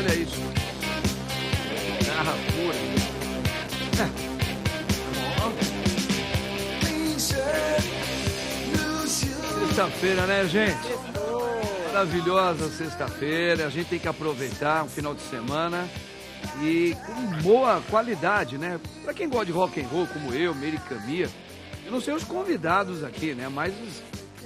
Olha isso. Garra pura. Sexta-feira, né, gente? Maravilhosa sexta-feira. A gente tem que aproveitar um final de semana e com boa qualidade, né? Pra quem gosta de rock and roll, como eu, Americania, eu não sei os convidados aqui, né? Mas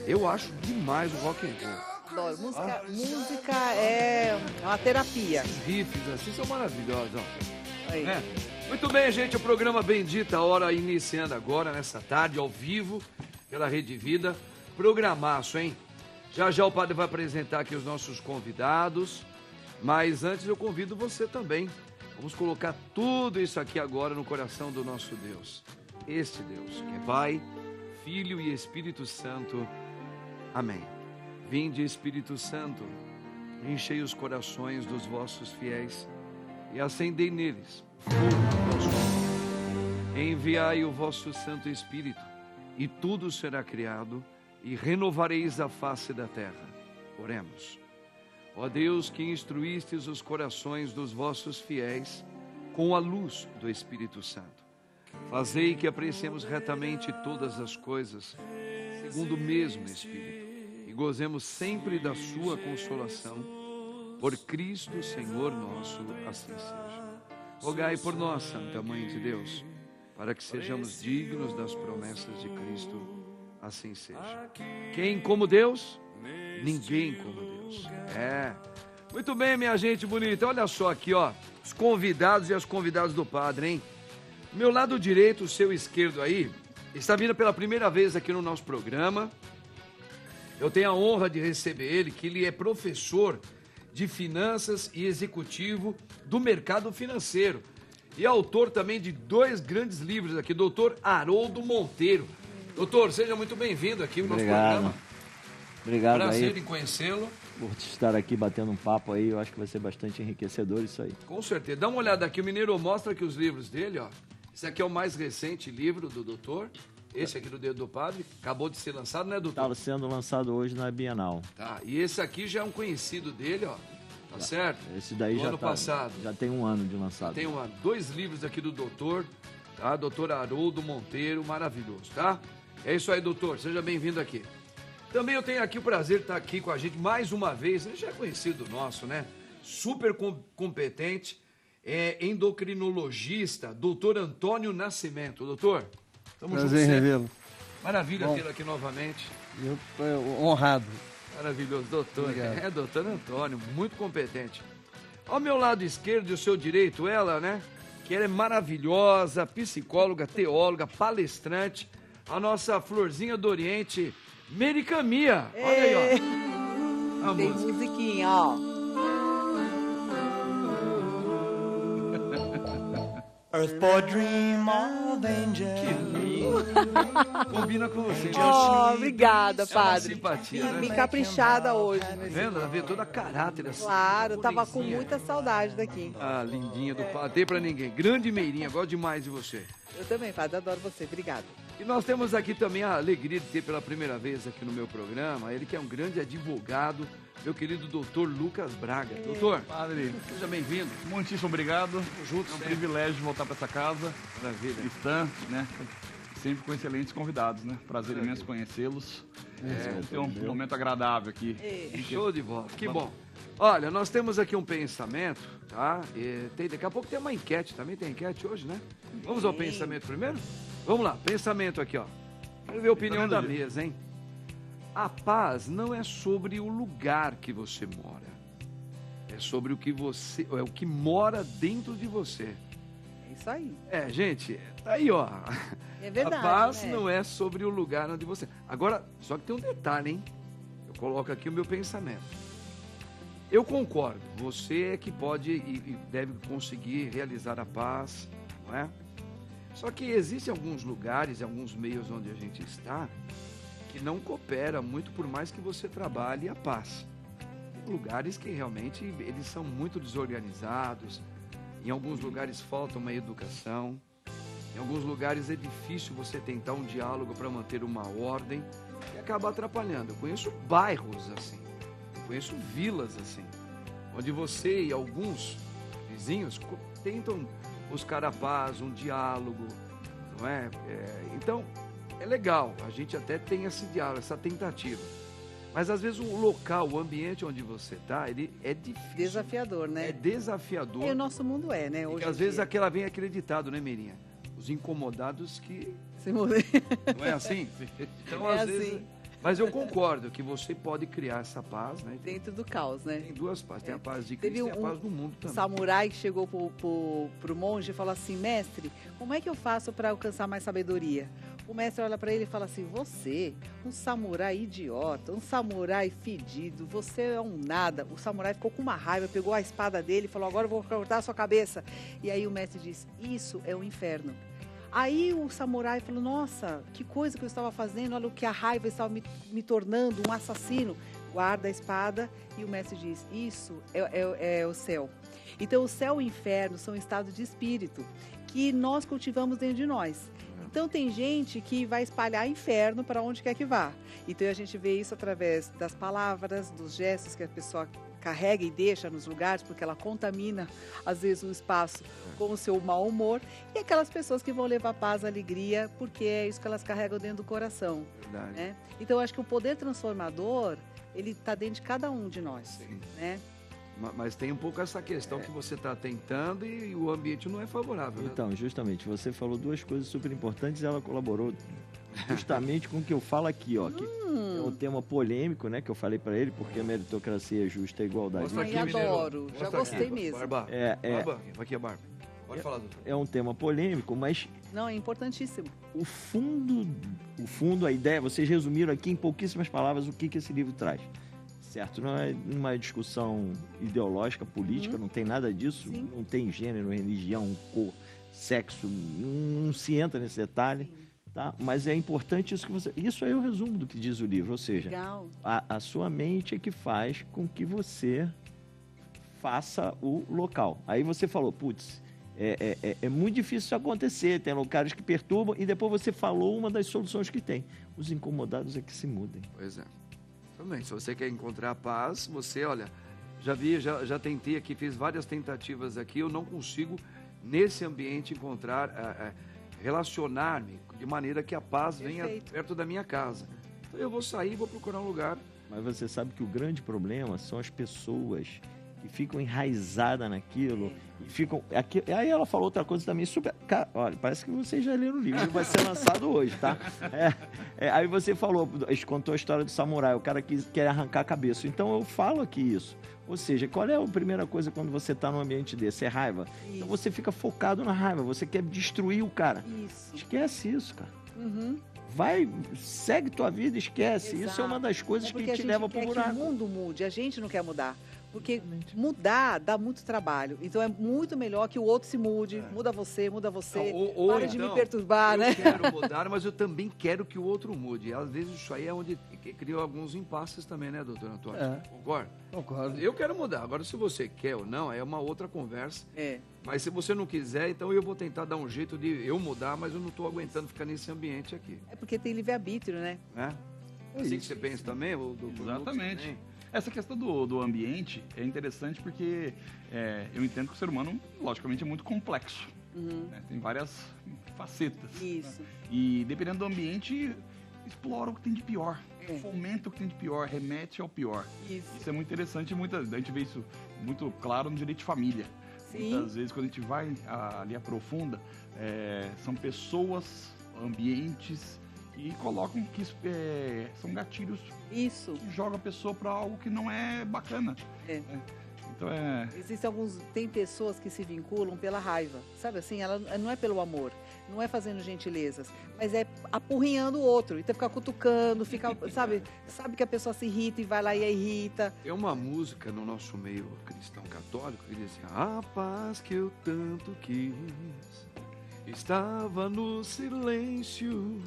eu acho demais o rock and roll. Adoro. Música é uma terapia. Os riffs assim são maravilhosos, ó. Aí. É. Muito bem, gente, o programa Bendita Hora iniciando agora, nessa tarde, ao vivo, pela Rede Vida. Programaço, hein? Já já o padre vai apresentar aqui os nossos convidados, mas antes eu convido você também. Vamos colocar tudo isso aqui agora no coração do nosso Deus. Este Deus, que é Pai, Filho e Espírito Santo. Amém. Vinde, Espírito Santo, enchei os corações dos vossos fiéis e acendei neles fogo do vosso amor. Enviai o vosso Santo Espírito e tudo será criado e renovareis a face da terra. Oremos. Ó Deus, que instruístes os corações dos vossos fiéis com a luz do Espírito Santo, fazei que apreciemos retamente todas as coisas, segundo o mesmo Espírito, e gozemos sempre da sua consolação. Por Cristo, Senhor nosso, assim seja. Rogai por nós, Santa Mãe de Deus, para que sejamos dignos das promessas de Cristo, assim seja. Quem como Deus? Ninguém como Deus. É. Muito bem, minha gente bonita. Olha só aqui, ó. Os convidados e as convidadas do padre, hein? Meu lado direito, o seu esquerdo aí, está vindo pela primeira vez aqui no nosso programa. Eu tenho a honra de receber ele, que ele é professor de finanças e executivo do mercado financeiro. E autor também de 2 grandes livros aqui, doutor Haroldo Monteiro. Doutor, seja muito bem-vindo aqui no nosso programa. Obrigado. Prazer aí em conhecê-lo. por estar aqui batendo um papo aí. Eu acho que vai ser bastante enriquecedor isso aí. Com certeza. Dá uma olhada aqui, o Mineiro mostra aqui os livros dele, ó. Esse aqui é o mais recente livro do doutor. Esse aqui do Dedo do Padre, acabou de ser lançado, né, doutor? Estava sendo lançado hoje na Bienal. Tá, e esse aqui já é um conhecido dele, ó. Tá certo? Esse daí do já ano passado. Já tem um ano de lançado. Tem um ano. 2 livros aqui do doutor, tá? Doutor Haroldo Monteiro, maravilhoso, tá? É isso aí, doutor. Seja bem-vindo aqui. Também eu tenho aqui o prazer de estar aqui com a gente mais uma vez. Ele já é conhecido nosso, né? Super competente, endocrinologista, doutor Antônio Nascimento. Doutor, estamos juntos. Prazer em revê-lo. Maravilha tê-lo aqui novamente. Eu estou honrado. Maravilhoso, doutor. Obrigado. Doutor Antônio, muito competente. Ao meu lado esquerdo e ao seu direito, ela, né? Que ela é maravilhosa, psicóloga, teóloga, palestrante. A nossa florzinha do Oriente, Americania. Olha aí, ó. A Tem música. musiquinha, ó. Earth boy dream of angel. Combina com você. Oh, obrigada, É uma padre. simpatia, né? Me caprichada hoje. Vendo? Ela vê toda a caráter assim. Claro, tava com purezinha. muita saudade daqui. Ah, lindinha do padre. Tem pra ninguém. Grande Meirinha, gosto demais de você. Eu também, padre, adoro você. Obrigada. E nós temos aqui também a alegria de ter pela primeira vez aqui no meu programa, ele que é um grande advogado, meu querido doutor Lucas Braga. Doutor, Padre, seja bem-vindo. muitíssimo obrigado. Juntos, É um sempre. privilégio voltar para essa casa Maravilha. cristã, né? Sempre com excelentes convidados, né? Prazer imenso conhecê-los. Ter um momento agradável aqui. Show de bola, que bom. Olha, nós temos aqui um pensamento, tá? Daqui a pouco tem uma enquete também, tem enquete hoje, né? Vamos ao pensamento primeiro? Vamos lá, pensamento aqui, ó. Quero ver a opinião da mesa, hein? A paz não é sobre o lugar que você mora. É sobre o que mora dentro de você. É isso aí. Gente, tá aí, ó. É verdade. A paz né? não é sobre o lugar onde você... Agora, só que tem um detalhe, hein? Eu coloco aqui o meu pensamento. Eu concordo. Você é que pode e deve conseguir realizar a paz, não é? Só que existem alguns lugares, alguns meios onde a gente está, que não coopera muito, por mais que você trabalhe a paz. Tem lugares que realmente eles são muito desorganizados. Em alguns lugares falta uma educação. Em alguns lugares é difícil você tentar um diálogo para manter uma ordem e acaba atrapalhando. Eu conheço bairros assim, eu conheço vilas assim, onde você e alguns vizinhos tentam buscar a paz, um diálogo, não é? Então, é legal, a gente até tem esse diálogo, essa tentativa. Mas às vezes o local, o ambiente onde você está, ele é difícil. Desafiador, né? É desafiador. E o nosso mundo né? Porque Hoje às em vezes dia. aquela vem acreditado, né, Mirinha? Os incomodados que... Se muda. Não é assim? Então, É às vezes... assim. Mas eu concordo que você pode criar essa paz, né? Dentro do caos, né? Tem duas pazes, tem a paz de Teve Cristo e a paz do mundo também. samurai que chegou pro monge e falou assim, mestre, como é que eu faço para alcançar mais sabedoria? O mestre olha para ele e fala assim, você, um samurai idiota, um samurai fedido, você é um nada. O samurai ficou com uma raiva, pegou a espada dele e falou, agora eu vou cortar a sua cabeça. E aí o mestre disse, isso é o inferno. Aí o samurai falou, nossa, que coisa que eu estava fazendo, olha o que a raiva estava me tornando, um assassino. Guarda a espada e o mestre diz, isso é o céu. Então o céu e o inferno são estados de espírito que nós cultivamos dentro de nós. Então tem gente que vai espalhar inferno para onde quer que vá. Então a gente vê isso através das palavras, dos gestos que a pessoa carrega e deixa nos lugares, porque ela contamina, às vezes, o espaço com o seu mau humor. E aquelas pessoas que vão levar paz, alegria, porque é isso que elas carregam dentro do coração. Verdade. Né? Então eu acho que o poder transformador, ele está dentro de cada um de nós. Sim. Né? Mas tem um pouco essa questão que você está tentando e o ambiente não é favorável, né? Então, justamente, você falou duas coisas super importantes e ela colaborou justamente com o que eu falo aqui, ó. Que é um tema polêmico, né? Que eu falei pra ele, porque a meritocracia é justa, a igualdade. Mostra Ai, aqui, adoro. Mineiro. Já Mostra gostei aqui, mesmo. Barba. Barba, aqui a Barba. Pode falar, doutor. É um tema polêmico, mas Não, é importantíssimo. o fundo, a ideia, vocês resumiram aqui em pouquíssimas palavras o que esse livro traz. Certo? Não é uma discussão ideológica, política, não tem nada disso, Sim. não tem gênero, religião, cor, sexo, não se entra nesse detalhe, tá? Mas é importante isso que você... Isso aí é o resumo do que diz o livro, ou seja, Legal. a sua mente é que faz com que você faça o local. Aí você falou, putz, é muito difícil isso acontecer, tem locais que perturbam, e depois você falou uma das soluções que tem. Os incomodados é que se mudem. Pois é. Também, se você quer encontrar paz, você, olha, já tentei aqui, fiz várias tentativas aqui, eu não consigo, nesse ambiente, encontrar, relacionar-me de maneira que a paz venha Perfeito. perto da minha casa. Então eu vou sair, vou procurar um lugar. Mas você sabe que o grande problema são as pessoas que ficam enraizadas naquilo e ficam... Aí ela falou outra coisa também super... Cara, olha, parece que vocês já leram o livro, ele vai ser lançado hoje, tá? Aí você falou, contou a história do samurai, o cara que quer arrancar a cabeça. Então eu falo aqui isso. Ou seja, qual é a primeira coisa quando você está num ambiente desse? É raiva. Então você fica focado na raiva, você quer destruir o cara. Isso. Esquece isso, cara. Uhum. Vai, segue tua vida, esquece. Isso é Exato. uma das coisas porque que a te gente leva quer pro que buraco. o mundo mude, a gente não quer mudar. Porque mudar dá muito trabalho. Então é muito melhor que o outro se mude. Muda você. Ou Para de então, me perturbar, eu né? quero mudar, mas eu também quero que o outro mude. E às vezes isso aí é onde criou alguns impasses também, né, doutor Antônio? É. Concorda? Concordo. Eu quero mudar. Agora, se você quer ou não, é uma outra conversa. É. Mas se você não quiser, então eu vou tentar dar um jeito de eu mudar, mas eu não estou aguentando ficar nesse ambiente aqui. É porque tem livre-arbítrio, né? Né? Assim que você pensa também, o doutor Lucas Exatamente. também? Essa questão do ambiente é interessante porque eu entendo que o ser humano, logicamente, é muito complexo. Né? Tem várias facetas. Isso. E dependendo do ambiente, explora o que tem de pior. É. Fomenta o que tem de pior, remete ao pior. Isso. Isso é muito interessante. A gente vê isso muito claro no direito de família. Sim. Muitas vezes, quando a gente vai ali aprofunda, são pessoas, ambientes que colocam que são gatilhos Isso. que jogam a pessoa para algo que não é bacana. É. Então Tem pessoas que se vinculam pela raiva, sabe assim? Ela não é pelo amor, não é fazendo gentilezas, mas é apurrinhando o outro. Então fica cutucando, sabe que a pessoa se irrita e vai lá e a irrita. Tem uma música no nosso meio cristão católico que diz assim: a paz que eu tanto quis estava no silêncio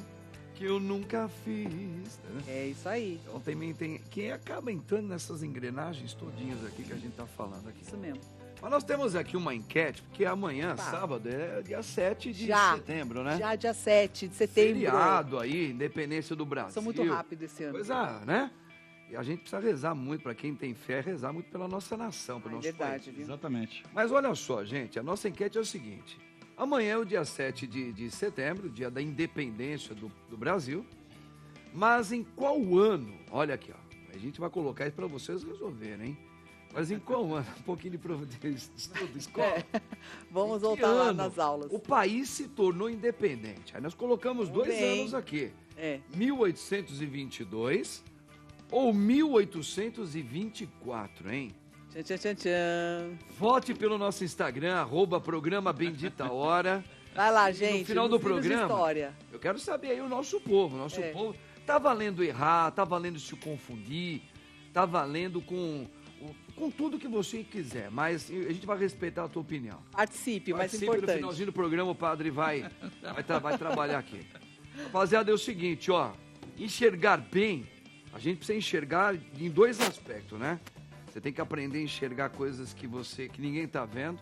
que eu nunca fiz. É isso aí, Então também tem quem acaba entrando nessas engrenagens todinhas aqui que a gente está falando aqui. isso mesmo. Mas nós temos aqui uma enquete, porque amanhã, Opa. sábado, é dia 7 de Já. setembro, né? Já dia 7 de setembro. Feriado aí, independência do Brasil. Sou muito rápido esse ano. Pois é, né? E a gente precisa rezar muito, para quem tem fé, rezar muito pela nossa nação, pelo nosso verdade, país. viu? Exatamente. Mas olha só, gente, a nossa enquete é o seguinte. Amanhã é o dia 7 de setembro, dia da independência do Brasil. Mas em qual ano? Olha aqui, ó. A gente vai colocar isso para vocês resolverem, hein? Mas em qual ano? Um pouquinho de estudo, escola. Vamos Em que voltar lá ano nas aulas. O país se tornou independente. Aí nós colocamos Muito 2 bem. anos aqui. É. 1822 ou 1824, hein? Tchan, tchan, tchan, tchan. Vote pelo nosso Instagram, @programa Bendita Hora. Vai lá, E gente. no final do nos livros de programa, história. eu quero saber aí o nosso povo. Nosso É. povo tá valendo errar, tá valendo se confundir, tá valendo com tudo que você quiser. Mas a gente vai respeitar a tua opinião. Participe, mais Participe no importante. finalzinho do programa, o padre vai trabalhar aqui. Rapaziada, é o seguinte, ó. Enxergar bem, a gente precisa enxergar em 2 aspectos, né? Você tem que aprender a enxergar coisas que ninguém tá vendo.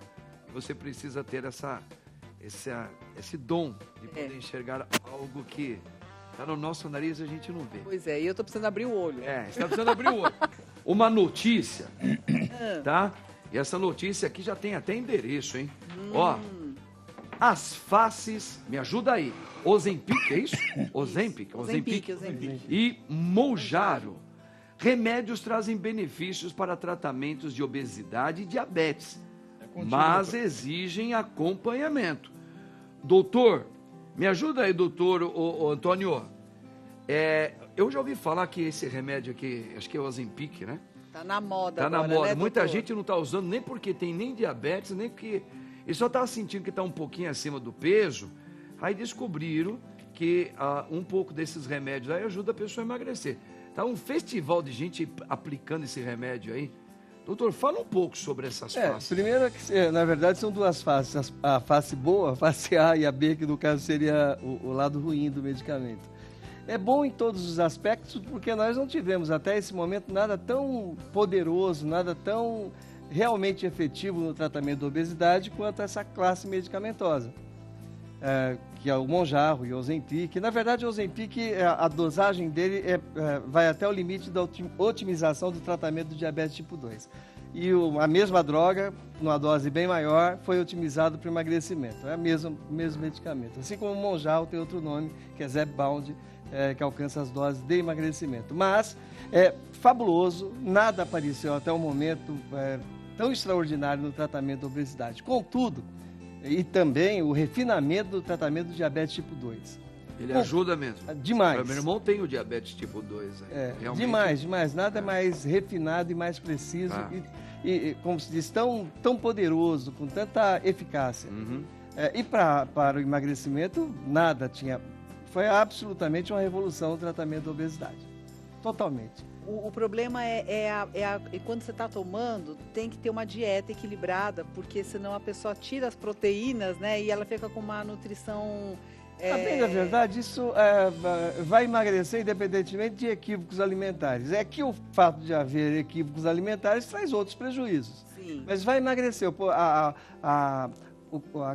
E você precisa ter esse dom de poder enxergar algo que tá no nosso nariz e a gente não vê. Pois é, e eu tô precisando abrir o olho. Você tá precisando abrir o olho. Uma notícia, tá? E essa notícia aqui já tem até endereço, hein? Ó, as faces, me ajuda aí, Ozempic, é isso? Ozempic. Ozempic. E Mounjaro. Remédios trazem benefícios para tratamentos de obesidade e diabetes, mas exigem acompanhamento. Doutor, me ajuda aí, doutor Antônio. Eu já ouvi falar que esse remédio aqui, acho que é o Ozempic, né? Tá na moda Tá na agora, moda. né, Muita doutor? gente não tá usando nem porque tem nem diabetes, nem porque... Ele só tá sentindo que tá um pouquinho acima do peso. Aí descobriram que um pouco desses remédios aí ajuda a pessoa a emagrecer. Tá um festival de gente aplicando esse remédio aí. Doutor, fala um pouco sobre essas faces. Primeiro, na verdade, são 2 faces. A face boa, a face A e a B, que no caso seria o lado ruim do medicamento. É bom em todos os aspectos, porque nós não tivemos até esse momento nada tão poderoso, nada tão realmente efetivo no tratamento da obesidade quanto essa classe medicamentosa, que é o Mounjaro e o Ozempic. Na verdade, o Ozempic, a dosagem dele vai até o limite da otimização do tratamento do diabetes tipo 2. E a mesma droga, numa dose bem maior, foi otimizado para o emagrecimento. É o mesmo medicamento. Assim como o Mounjaro tem outro nome, que é Zepbound, que alcança as doses de emagrecimento. Mas é fabuloso, nada apareceu até o momento tão extraordinário no tratamento da obesidade. Contudo, e também o refinamento do tratamento do diabetes tipo 2. Ele ajuda mesmo. Demais. Meu irmão tem o diabetes tipo 2. Demais. Nada mais refinado e mais preciso. E como se diz, tão poderoso, com tanta eficácia. E para o emagrecimento, nada tinha. Foi absolutamente uma revolução no tratamento da obesidade. Totalmente. O problema é quando você está tomando, tem que ter uma dieta equilibrada, porque senão a pessoa tira as proteínas, né? E ela fica com uma nutrição... Bem, na verdade, isso vai emagrecer independentemente de equívocos alimentares. É que o fato de haver equívocos alimentares traz outros prejuízos. Sim. Mas vai emagrecer. A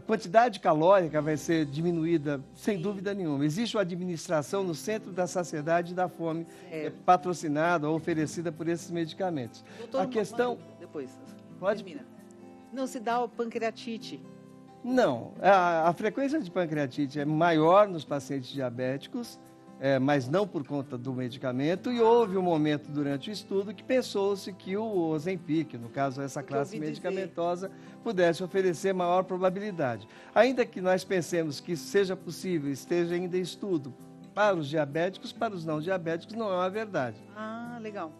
quantidade calórica vai ser diminuída, sem dúvida nenhuma. Existe uma administração no centro da saciedade e da fome, patrocinada ou oferecida por esses medicamentos. Doutor, a questão... Depois, Pode? termina. Não se dá pancreatite. Não, a frequência de pancreatite é maior nos pacientes diabéticos, mas não por conta do medicamento, e houve um momento durante o estudo que pensou-se que o Ozempic, no caso essa classe medicamentosa, pudesse oferecer maior probabilidade. Ainda que nós pensemos que isso seja possível, esteja ainda em estudo para os diabéticos, para os não diabéticos não é uma verdade. Ah, legal.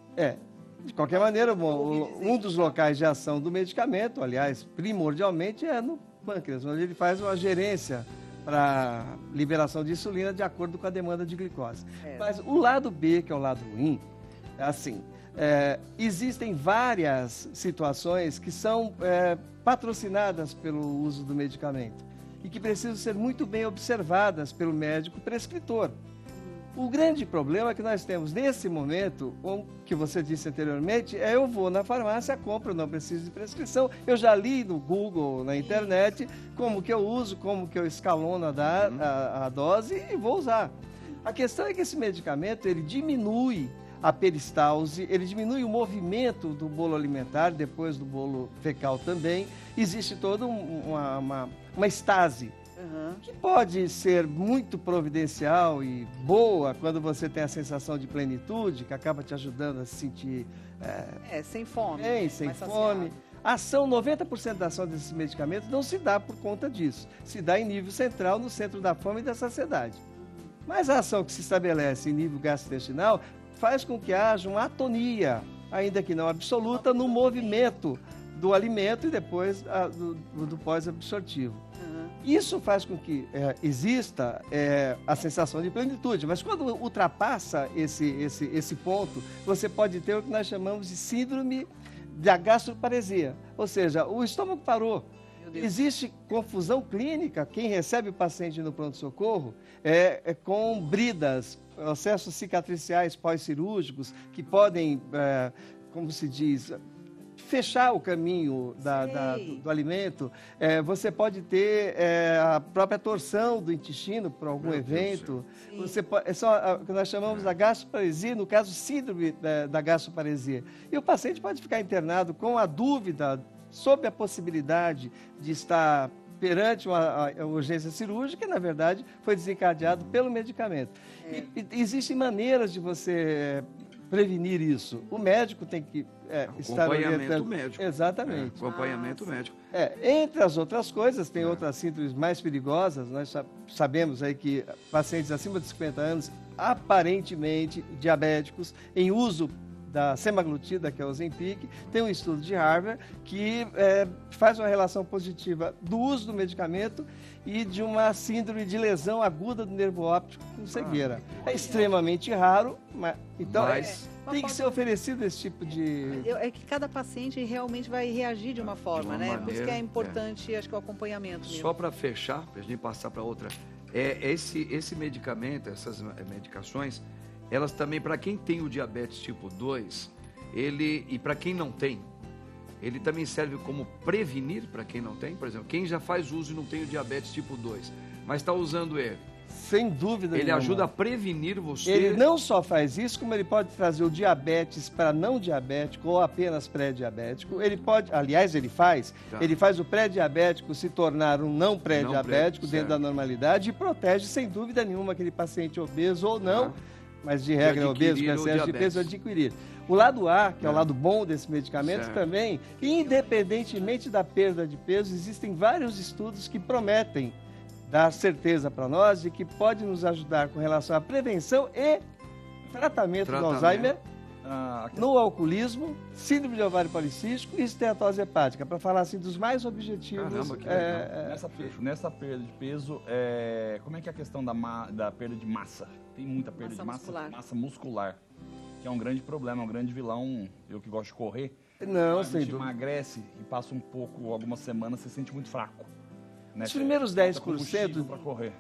De qualquer maneira, um dos locais de ação do medicamento, aliás, primordialmente é no pâncreas, onde ele faz uma gerência para liberação de insulina de acordo com a demanda de glicose. Mas o lado B, que é o lado ruim, é assim, existem várias situações que são patrocinadas pelo uso do medicamento e que precisam ser muito bem observadas pelo médico prescritor. O grande problema que nós temos nesse momento, o que você disse anteriormente, eu vou na farmácia, compro, não preciso de prescrição. Eu já li no Google, na internet, como que eu uso, como que eu escalono a dose e vou usar. A questão é que esse medicamento, ele diminui a peristalse, ele diminui o movimento do bolo alimentar, depois do bolo fecal também. Existe toda uma estase, que pode ser muito providencial e boa quando você tem a sensação de plenitude, que acaba te ajudando a se sentir sem fome. bem, sem fome. A ação, 90% da ação desses medicamentos não se dá por conta disso. Se dá em nível central, no centro da fome e da saciedade. Mas a ação que se estabelece em nível gastrointestinal faz com que haja uma atonia, ainda que não absoluta, no movimento do alimento e depois do pós-absortivo. Isso faz com que exista a sensação de plenitude, mas quando ultrapassa esse ponto, você pode ter o que nós chamamos de síndrome da gastroparesia, ou seja, o estômago parou. Existe confusão clínica, quem recebe o paciente no pronto-socorro com bridas, processos cicatriciais pós-cirúrgicos que podem, como se diz, fechar o caminho do alimento. Você pode ter a própria torção do intestino por algum evento. Você pode, o que nós chamamos da gastroparesia, no caso, síndrome da gastroparesia. E o paciente pode ficar internado com a dúvida sobre a possibilidade de estar perante uma urgência cirúrgica, que na verdade foi desencadeado pelo medicamento. E existem maneiras de você prevenir isso. O médico tem que estar acompanhamento médico. Exatamente. Acompanhamento médico. Entre as outras coisas, tem outras síndromes mais perigosas. Nós sabemos aí que pacientes acima de 50 anos, aparentemente diabéticos, em uso da semaglutida, que é o Ozempic, tem um estudo de Harvard que faz uma relação positiva do uso do medicamento e de uma síndrome de lesão aguda do nervo óptico com cegueira. É extremamente raro, então tem que ser oferecido esse tipo de... É que cada paciente realmente vai reagir de uma forma, né? Por isso que é importante, acho que o acompanhamento mesmo. Só para fechar, para a gente passar para outra, esse medicamento, essas medicações, elas também, para quem tem o diabetes tipo 2, e para quem não tem, ele também serve como prevenir para quem não tem? Por exemplo, quem já faz uso e não tem o diabetes tipo 2, mas está usando ele. Sem dúvida Ele nenhuma. ajuda a prevenir você. Ele não só faz isso, como ele pode trazer o diabetes para não diabético ou apenas pré-diabético. Ele pode, aliás, ele faz o pré-diabético se tornar um não pré-diabético dentro da normalidade e protege, sem dúvida nenhuma, aquele paciente obeso ou não, mas de regra é obeso, com excesso de peso, adquirir. O lado A, que é o lado bom desse medicamento também, independentemente da perda de peso, existem vários estudos que prometem dar certeza para nós de que pode nos ajudar com relação à prevenção e tratamento do Alzheimer, no alcoolismo, síndrome de ovário policístico e esteatose hepática, para falar assim dos mais objetivos. Caramba, que nessa perda de peso, como é que é a questão da perda de massa? Tem muita perda de massa muscular, que é um grande problema, um grande vilão. Eu que gosto de correr, não, a gente emagrece e passa um pouco, algumas semanas, você se sente muito fraco. Os primeiros 10%, correr.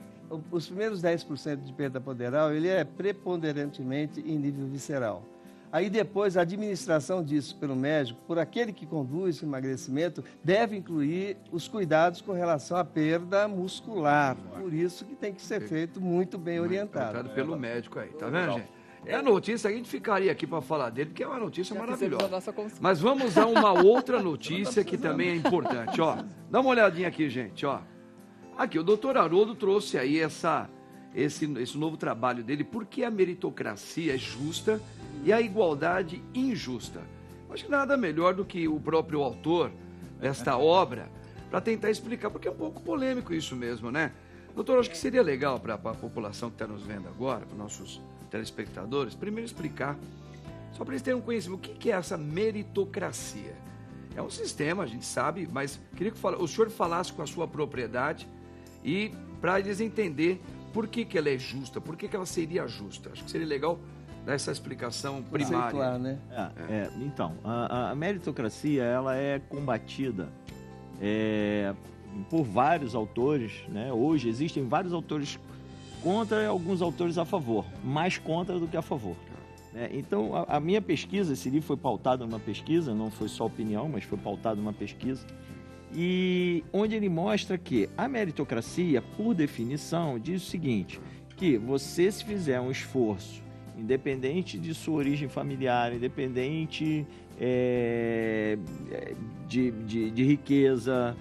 Os primeiros 10% de perda poderal, ele é preponderantemente em nível visceral. Aí depois a administração disso pelo médico, por aquele que conduz o emagrecimento, deve incluir os cuidados com relação à perda muscular. Por isso que tem que ser feito muito bem orientado. Pelo médico aí, tá vendo, gente? É a notícia, a gente ficaria aqui para falar dele, porque é uma notícia maravilhosa. Mas vamos a uma outra notícia que também é importante, ó. Dá uma olhadinha aqui, gente, ó. Aqui, o doutor Haroldo trouxe aí esse novo trabalho dele, porque a meritocracia é justa e a igualdade injusta. Acho que nada melhor do que o próprio autor desta obra para tentar explicar, porque é um pouco polêmico isso mesmo, né? Doutor, acho que seria legal para a população que está nos vendo agora, para os nossos telespectadores, primeiro explicar, só para eles terem um conhecimento, o que é essa meritocracia? É um sistema, a gente sabe, mas queria que o senhor falasse com a sua propriedade e para eles entenderem por que ela é justa, por que ela seria justa. Acho que seria legal dar essa explicação primária. Claro, né? Então, a meritocracia ela é combatida por vários autores, né? Hoje existem vários autores contra e alguns autores a favor, mais contra do que a favor. Então, a minha pesquisa, esse livro foi pautado numa pesquisa, não foi só opinião, mas foi pautado numa pesquisa, e onde ele mostra que a meritocracia, por definição, diz o seguinte, que você, se fizer um esforço independente de sua origem familiar, independente de riqueza,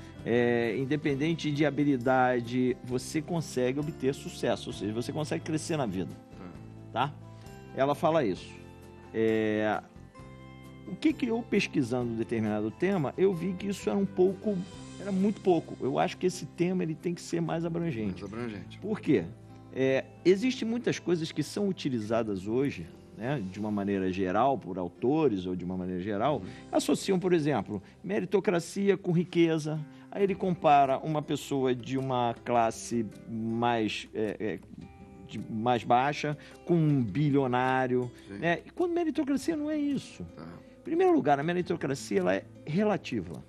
independente de habilidade, você consegue obter sucesso, ou seja, você consegue crescer na vida, tá? Ela fala isso. O que eu pesquisando um determinado tema, eu vi que isso era muito pouco. Eu acho que esse tema ele tem que ser mais abrangente. Mais abrangente. Por quê? Existem muitas coisas que são utilizadas hoje, né, de uma maneira geral, por autores ou de uma maneira geral, associam, por exemplo, meritocracia com riqueza. Aí ele compara uma pessoa de uma classe mais baixa com um bilionário. Né? E quando meritocracia não é isso. Em primeiro lugar, a meritocracia ela é relativa.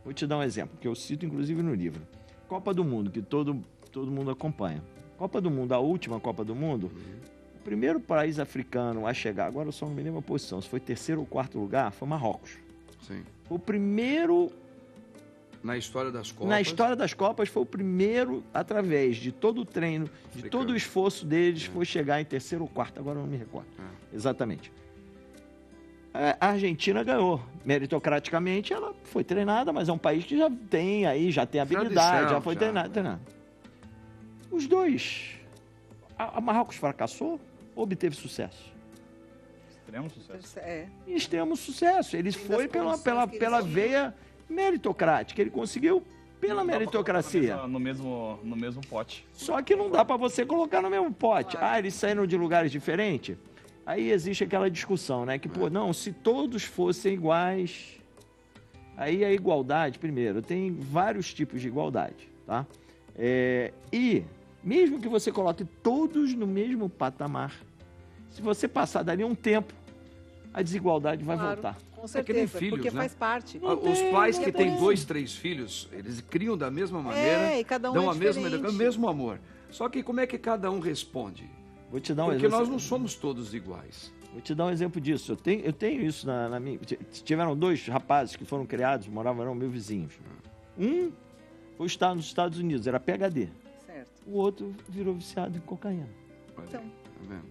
Vou te dar um exemplo, que eu cito inclusive no livro. Copa do Mundo, que todo mundo acompanha. Copa do Mundo, a última Copa do Mundo, o primeiro país africano a chegar, agora eu só não me lembro a posição, se foi terceiro ou quarto lugar, foi Marrocos. Sim. O primeiro... Na história das Copas. Na história das Copas foi o primeiro, através de todo o treino, de todo o esforço deles, foi chegar em terceiro ou quarto, agora eu não me recordo. Exatamente. A Argentina ganhou. Meritocraticamente, ela foi treinada, mas é um país que já tem habilidade, já foi treinado. Os dois. A Marrocos fracassou ou obteve sucesso? Extremo sucesso. Extremo sucesso. Ele foi pela veia meritocrática. Ele conseguiu pela meritocracia. No mesmo pote. Só que não dá para você colocar no mesmo pote. Eles saíram de lugares diferentes. Aí existe aquela discussão, né? Que, não, se todos fossem iguais... Aí a igualdade, primeiro, tem vários tipos de igualdade, tá? E mesmo que você coloque todos no mesmo patamar, se você passar dali um tempo, a desigualdade vai voltar. Com certeza, que nem filhos, porque né? faz parte. Os pais que têm 2, 3 filhos, eles criam da mesma maneira, e cada um dão é a mesma, diferente. o mesmo amor. Só que como é que cada um responde? Vou te dar um Porque exemplo. nós não somos todos iguais. Vou te dar um exemplo disso. Eu tenho isso na minha... Tiveram 2 rapazes que foram criados, eram meus vizinhos. Um foi estar nos Estados Unidos, era PhD. Certo. O outro virou viciado em cocaína. Então,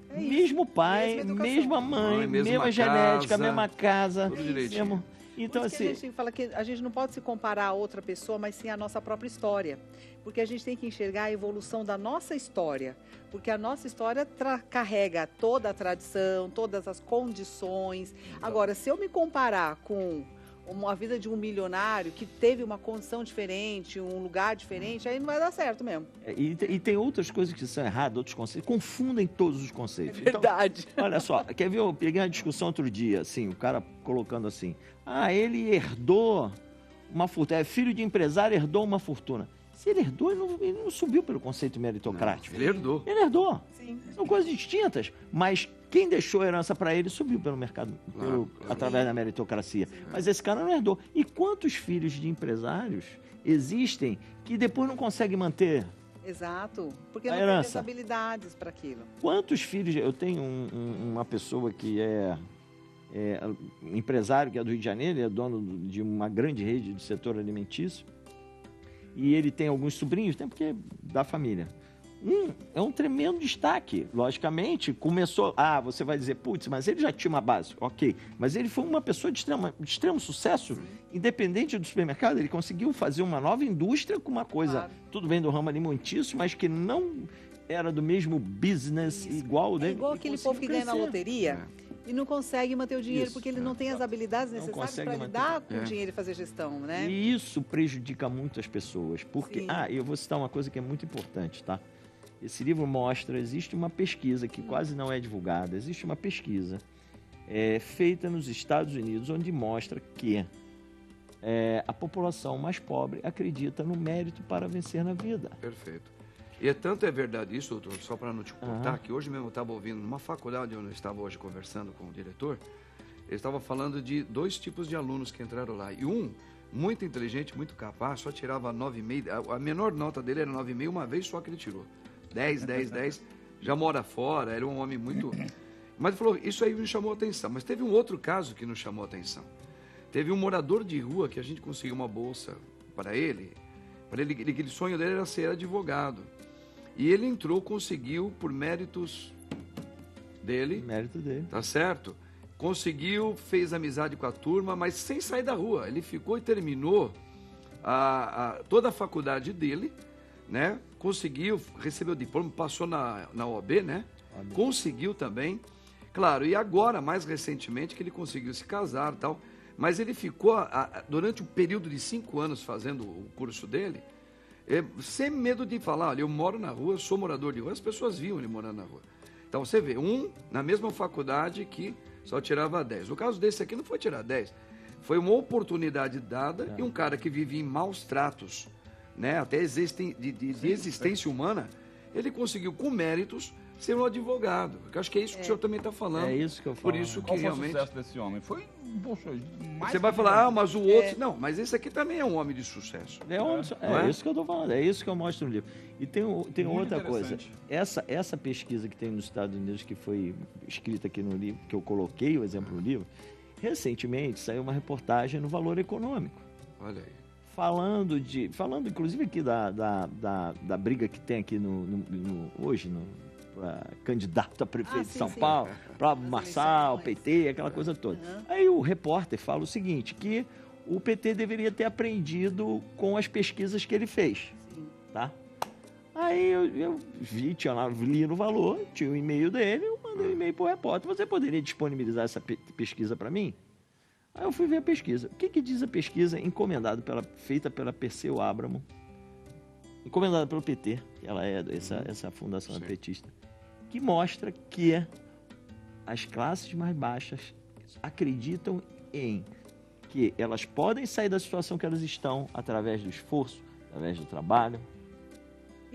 É Mesmo pai, Mesma mesma mãe, mesma genética, mesma casa. Tudo direitinho. Então, por isso que assim... a gente fala que a gente não pode se comparar a outra pessoa, mas sim a nossa própria história. Porque a gente tem que enxergar a evolução da nossa história. Porque a nossa história carrega toda a tradição, todas as condições. Agora, se eu me comparar com uma vida de um milionário que teve uma condição diferente, um lugar diferente, aí não vai dar certo mesmo. E tem outras coisas que são erradas, outros conceitos, confundem todos os conceitos. Verdade. Então, olha só, quer ver? Eu peguei uma discussão outro dia, assim, o cara colocando assim, ele herdou uma fortuna, é filho de empresário, herdou uma fortuna. Se ele herdou, ele não subiu pelo conceito meritocrático. Ele herdou. Ele herdou. Sim. São coisas distintas, mas quem deixou a herança para ele subiu pelo mercado, através da meritocracia. Mas esse cara não herdou. E quantos filhos de empresários existem que depois não conseguem manter? Exato, porque A não herança. tem as habilidades para aquilo. Quantos filhos... Eu tenho uma pessoa que é empresário, que é do Rio de Janeiro, ele é dono de uma grande rede do setor alimentício, e ele tem alguns sobrinhos, tem porque da família. É um tremendo destaque. Logicamente, começou... você vai dizer, putz, mas ele já tinha uma base. Ok, mas ele foi uma pessoa de extremo sucesso, independente do supermercado. Ele conseguiu fazer uma nova indústria com uma coisa, tudo bem do ramo alimentício, mas que não era do mesmo business igual dele. É igual aquele povo que ganha na loteria e não consegue manter o dinheiro Isso, porque ele não tem as habilidades Não necessárias consegue para manter. lidar com o dinheiro e fazer gestão, né? E isso prejudica muito as pessoas. Porque, Sim. eu vou citar uma coisa que é muito importante, tá? Esse livro mostra, existe uma pesquisa que quase não é divulgada, existe uma pesquisa feita nos Estados Unidos, onde mostra que a população mais pobre acredita no mérito para vencer na vida. Perfeito. E tanto é verdade isso, doutor, só para não te cortar, que hoje mesmo eu estava ouvindo, numa faculdade onde eu estava hoje conversando com o diretor, ele estava falando de 2 tipos de alunos que entraram lá. E um, muito inteligente, muito capaz, só tirava 9,5, a menor nota dele era 9,5, uma vez só que ele tirou. 10, já mora fora, era um homem muito... Mas ele falou, isso aí me chamou a atenção. Mas teve um outro caso que nos chamou a atenção. Teve um morador de rua que a gente conseguiu uma bolsa para ele, aquele sonho dele era ser advogado. E ele entrou, conseguiu, por méritos dele. Mérito dele. Tá certo? Conseguiu, fez amizade com a turma, mas sem sair da rua. Ele ficou e terminou toda a faculdade dele, né? Conseguiu, recebeu o diploma, passou na OAB, né? Conseguiu também. Claro, e agora, mais recentemente, que ele conseguiu se casar e tal. Mas ele ficou, durante um período de 5 anos fazendo o curso dele, sem medo de falar, olha, eu moro na rua, eu sou morador de rua, as pessoas viam ele morando na rua. Então você vê, na mesma faculdade que só tirava 10. No caso desse aqui não foi tirar 10, foi uma oportunidade dada e um cara que vivia em maus tratos, né, até de existência humana, ele conseguiu com méritos ser um advogado. Eu acho que é isso que o senhor também está falando. É isso que eu falo. Por isso que Qual foi realmente... o sucesso desse homem? Foi, poxa, mais Você vai falar, mas o outro... Não, mas esse aqui também é um homem de sucesso. É isso que eu estou falando, é isso que eu mostro no livro. E tem outra coisa. interessante. Essa pesquisa que tem nos Estados Unidos, que foi escrita aqui no livro, que eu coloquei o exemplo no livro, recentemente saiu uma reportagem no Valor Econômico. Olha aí. Falando inclusive aqui da briga que tem aqui hoje, candidato a prefeito de São Paulo, para Marçal, PT, aquela coisa toda. Aí o repórter fala o seguinte, que o PT deveria ter aprendido com as pesquisas que ele fez. Tá? Aí eu li no Valor, tinha o e-mail dele, eu mandei um e-mail para o repórter, você poderia disponibilizar essa pesquisa para mim? Aí eu fui ver a pesquisa. O que diz a pesquisa feita pela Perseu Abramo, encomendada pelo PT, que ela é essa fundação petista, que mostra que as classes mais baixas acreditam em que elas podem sair da situação que elas estão através do esforço, através do trabalho.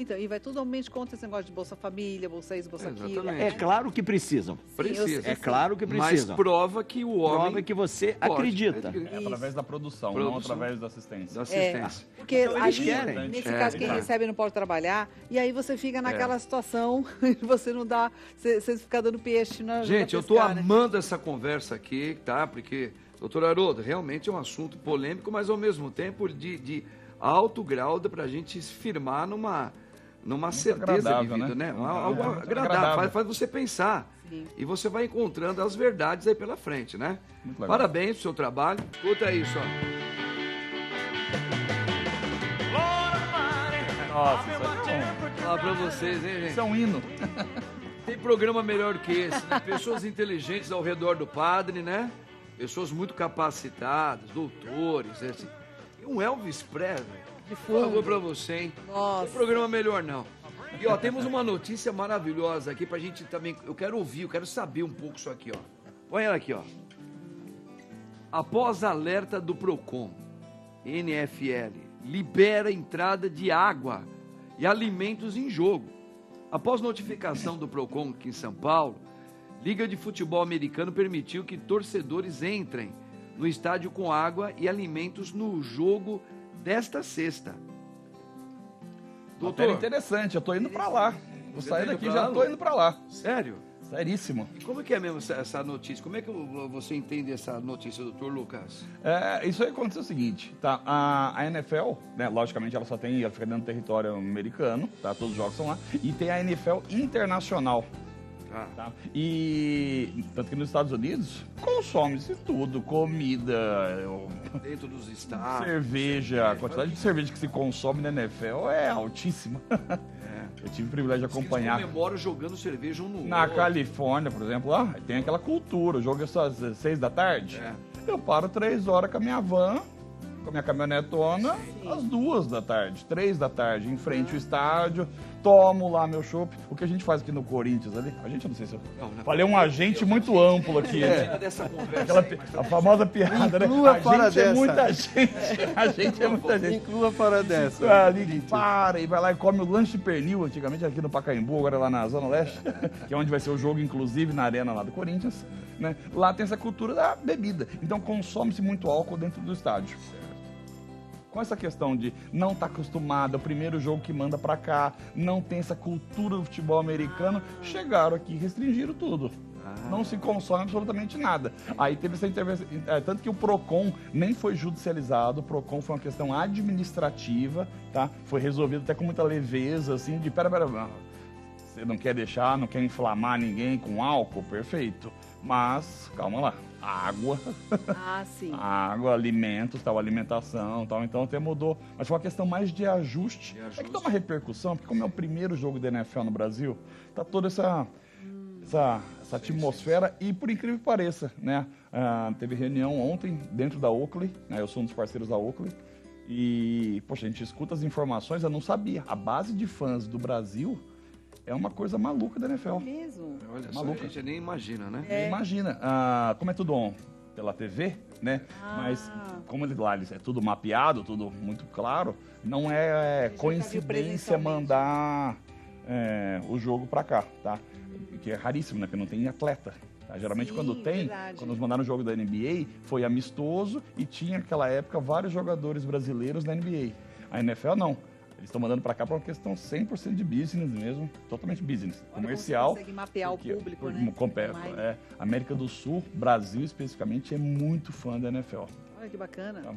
Então, e vai totalmente contra esse negócio de Bolsa Família, Bolsa isso, Bolsa aquilo. É claro que precisam. Precisa. É claro que precisam. Mas prova que o homem... Prova que você acredita. É através da produção, não através da assistência. Porque então, ali, nesse caso, quem recebe não pode trabalhar, e aí você fica naquela situação, você não dá, você fica dando peixe na Gente, eu estou amando essa conversa aqui, tá? Porque, doutor Haroldo, realmente é um assunto polêmico, mas ao mesmo tempo de alto grau para a gente se firmar numa certeza de vida, né? Algo agradável, faz você pensar. Sim. E você vai encontrando as verdades aí pela frente, né? Parabéns pro seu trabalho. Escuta isso, ó. Nossa, isso é Falar pra vocês, hein, gente? Isso é um hino. Tem programa melhor que esse, né? Pessoas inteligentes ao redor do padre, né? Pessoas muito capacitadas, doutores, assim. E um Elvis Presley. Por favor, pra você, hein? Nossa. Não tem programa melhor, não. E, ó, temos uma notícia maravilhosa aqui pra gente também... Eu quero saber um pouco isso aqui, ó. Põe ela aqui, ó. Após alerta do Procon, NFL libera entrada de água e alimentos em jogo. Após notificação do Procon aqui em São Paulo, Liga de Futebol Americano permitiu que torcedores entrem no estádio com água e alimentos no jogo desta sexta. Doutor, interessante, eu tô indo pra lá. Vou sair daqui, já tô indo pra lá. Sério? Seríssimo. E como é que é mesmo essa notícia? Como é que você entende essa notícia, doutor Lucas? Isso aí aconteceu o seguinte, tá? A NFL, né, logicamente ela fica dentro do território americano, tá? Todos os jogos são lá. E tem a NFL internacional. Tá? E tanto que nos Estados Unidos consome-se tudo, comida, dentro dos estados, cerveja, a quantidade de cerveja que se consome na NFL é altíssima. Eu tive o privilégio de acompanhar. Eles comemoram jogando cerveja um no outro. Na Califórnia, por exemplo, lá tem aquela cultura, o jogo é só às 6 da tarde. Eu paro 3 horas com a minha van, com a minha caminhonetona, às 2 da tarde, 3 da tarde, em frente ao estádio, tomo lá meu chopp. O que a gente faz aqui no Corinthians ali, a gente, eu não sei se eu falei um agente muito amplo aqui. A famosa piada, inclua né? Fora a gente dessa. É muita gente. A gente é muita gente. Inclua fora dessa. Ali para e vai lá e come o lanche de pernil, antigamente aqui no Pacaembu, agora lá na Zona Leste, que é onde vai ser o jogo, inclusive, na arena lá do Corinthians. Né? Lá tem essa cultura da bebida. Então consome-se muito álcool dentro do estádio. Com essa questão de não estar acostumado, é o primeiro jogo que manda pra cá, não tem essa cultura do futebol americano, chegaram aqui e restringiram tudo. Não se consome absolutamente nada. Aí teve essa intervenção, tanto que o Procon nem foi judicializado, o Procon foi uma questão administrativa, tá? Foi resolvido até com muita leveza, assim, de pera, Você não quer deixar, não quer inflamar ninguém com álcool, perfeito. Mas, calma lá, água, Ah, sim. água, alimentos, tal, alimentação, tal. Então até mudou. Mas foi uma questão mais de ajuste. É que dá uma repercussão, porque como é o primeiro jogo da NFL no Brasil, tá toda essa atmosfera e, por incrível que pareça, né? Teve reunião ontem dentro da Oakley, né? Eu sou um dos parceiros da Oakley. E, poxa, a gente escuta as informações, eu não sabia. A base de fãs do Brasil é uma coisa maluca da NFL. É mesmo? Olha só, a Maluca. gente nem imagina, né? Imagina, como é tudo pela TV, né? Mas como lá é tudo mapeado, tudo muito claro, não é coincidência mandar o jogo pra cá, tá? Que é raríssimo, né? Porque não tem atleta. Tá? Geralmente Sim, quando tem, verdade. quando nos mandaram o jogo da NBA, foi amistoso e tinha naquela época vários jogadores brasileiros na NBA. A NFL não. Eles estão mandando para cá por uma questão 100% de business mesmo, totalmente business, Olha comercial. como você consegue mapear o público, né? América do Sul, Brasil especificamente, é muito fã da NFL. Olha que bacana. Tá?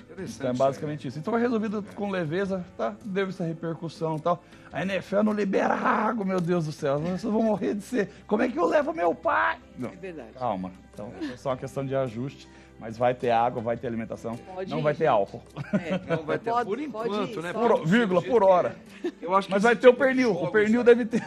Interessante. Então é basicamente isso. Então foi resolvido com leveza, tá? Deu essa repercussão e tal. A NFL não libera água, meu Deus do céu. Vocês vão morrer de ser. Como é que eu levo meu pai? Não, É verdade. calma. Então é só uma questão de ajuste. Mas vai ter água, vai ter alimentação. Pode não ir, vai ter gente. álcool. Não vai ter, Pode- por pode enquanto, ir, né? só- Por, vírgula, por hora. Eu acho que Mas esse vai ter o tipo de pernil. jogos, O pernil né? deve ter.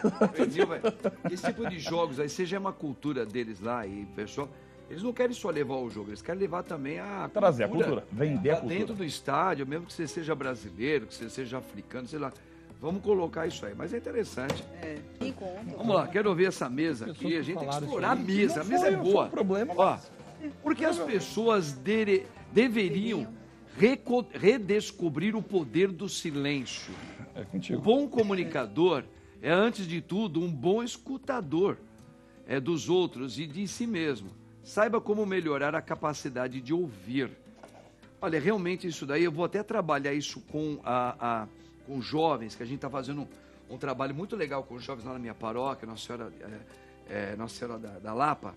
Esse tipo de jogos aí, seja uma cultura deles lá e pessoal, eles não querem só levar o jogo, eles querem levar também a Trazer a cultura, vender a pra cultura. dentro do estádio, mesmo que você seja brasileiro, que você seja africano, sei lá. Vamos colocar isso aí, mas é interessante. Que encontro. Vamos lá, quero ouvir essa mesa aqui, Pessoas a gente tem que falaram explorar a isso aí. mesa, a Não mesa é foi boa. um problema, Ó, mas- porque as pessoas deveriam redescobrir o poder do silêncio. É O contigo. bom comunicador é, antes de tudo, um bom escutador dos outros e de si mesmo. Saiba como melhorar a capacidade de ouvir. Olha, realmente isso daí, eu vou até trabalhar isso com jovens, que a gente está fazendo um trabalho muito legal com os jovens lá na minha paróquia, Nossa Senhora da Lapa.